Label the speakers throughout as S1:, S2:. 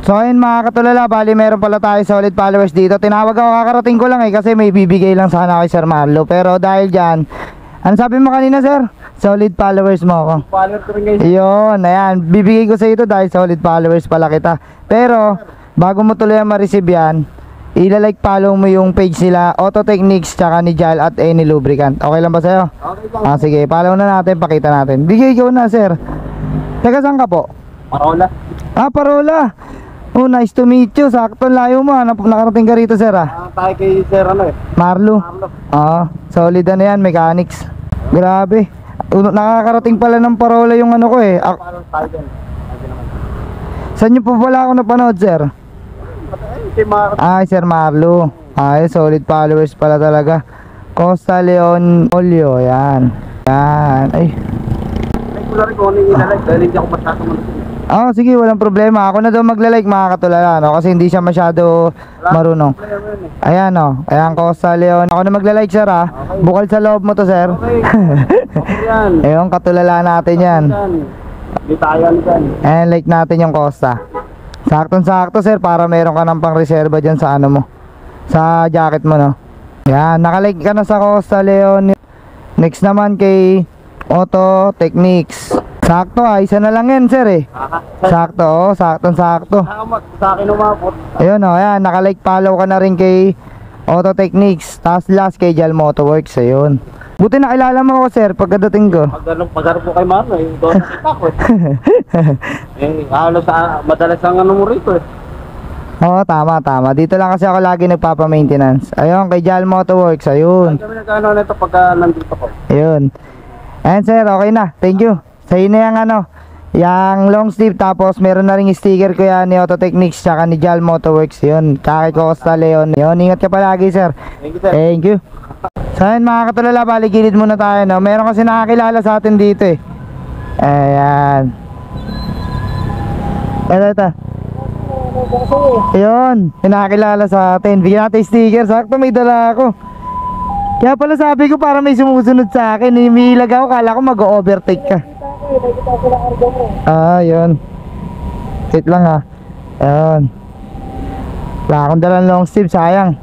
S1: So ayun mga katulala, bali meron pala tayo solid followers dito. Tinawag ako, kakarating ko lang kasi may bibigay lang sana kay Sir Marlo. Pero dahil dyan, ano sabi mo kanina sir? Solid followers mo ako.
S2: Follower ko rin guys.
S1: Yun, ayan, bibigay ko sa ito dahil solid followers pala kita. Pero bago mo tuloy ma-receive yan, ilalike follow mo yung page nila Auto Techniques tsaka ni Jal at Any Lubricant. Okay lang ba sa'yo?
S2: Okay lang.
S1: Sige, follow na natin, pakita natin. Bigay ko na sir. Taga saan ka po?
S2: Parola.
S1: Parola. Oh, nice to meet you. Sakto layo mo. Nakarating ka rito sir
S2: Tayo kay Sir
S1: Marlo. Solid na yan, mechanics. Grabe. Nakakarating pala ng Parola yung ano ko
S2: Follow tayo dyan.
S1: Saan nyo po pala ako napanood sir? Ay, Sir Marlo. Ay, solid followers pala talaga. Costa Leon Olio. Yan. Yan. Ay.
S2: Like ko na rin kung ano yung ilalike dahil hindi ako masyadong
S1: Sige, walang problema. Ako na daw magla-like mga katulala, no? Kasi hindi siya masyado marunong. Ayan, Ayan, Costa Leon. Ako na magla-like, sir,
S2: Okay.
S1: Bukal sa loob mo to, sir.
S2: Okay. Okay yan.
S1: Ayun, katulala natin yan.
S2: Hindi tayo dyan.
S1: Ayan, like natin yung Costa. Saktong-sakto, sir, para meron ka ng pang-reserva dyan sa ano mo. Sa jacket mo, no? Yan, nakalike ka na sa Costa Leon. Next naman kay Auto Techniques. Sakto isa na lang yan sir Sakto, saktong-sakto.
S2: Sa akin umabot.
S1: Ayun ayan, nakalike follow ka na rin kay Auto Techniques. Tapos last kay Jal Motoworks, ayun. Buti nakilala mo ako sir pagkadating ko.
S2: Pagkaro po kay Marlo, doon nakita ko halos madalas ang ano mo rito
S1: Oo, tama. Dito lang kasi ako lagi nagpapa-maintenance. Ayun, kay Jal Motoworks, ayun.
S2: Kami nagkano nito pagka nandito ko.
S1: Ayun. Ayan sir, okay na, thank you. Sa'yo na yung yung long sleeve, tapos meron na rin sticker ko yan ni Auto Techniques tsaka ni Jal Motoworks. Yun, tsaka kay Costa Leon. Yun, ingat ka palagi sir.
S2: Thank you sir.
S1: Thank you. So yun mga katulala, baligilid muna tayo, no? Meron kasi nakakilala sa atin dito Ayan. Ito. Yun, nakakilala sa atin. Bigyan natin sticker, sakto may dala ako. Kaya pala sabi ko para may sumusunod sa akin. Umiilag ako, kala ko mag-overtake ka. Yun. Wait lang Ayun. Wala akong dalang long sleeve, sayang.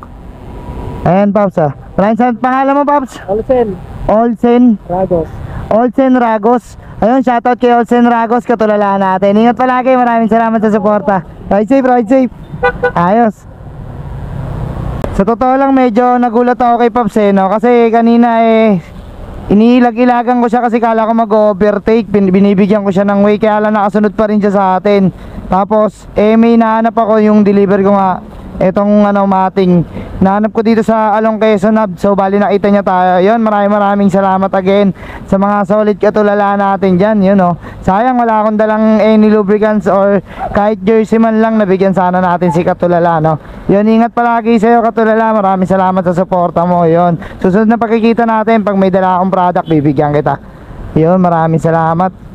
S1: Ayan Paps Maraming pangalan mo Paps? Olsen Ragos. Ayun, shoutout kay Olsen Ragos, katulala natin. Ingat palagi, maraming salamat sa suporta. Ride safe. Ayos. Sa totoo lang medyo nagulat ako kay Paps kasi kanina iniilag-ilagan ko siya kasi kala ko mag-overtake. Binibigyan ko siya ng way, kaya lang nakasunod pa rin siya sa atin. Tapos may nahanap ako yung deliver ko etong mating. Nahanap ko dito sa Along Quezon Hub. So bali nakita niya tayo. Yun, maraming salamat again sa mga solid katulala natin dyan. Sayang wala akong dalang Any Lubricants or kahit jersey man lang, nabigyan sana natin si katulala, Yun, ingat palagi sa'yo katulala. Maraming salamat sa suporta mo. Yun, susunod na pagkikita natin, pag may dala akong product, bibigyan kita. Yun, maraming salamat.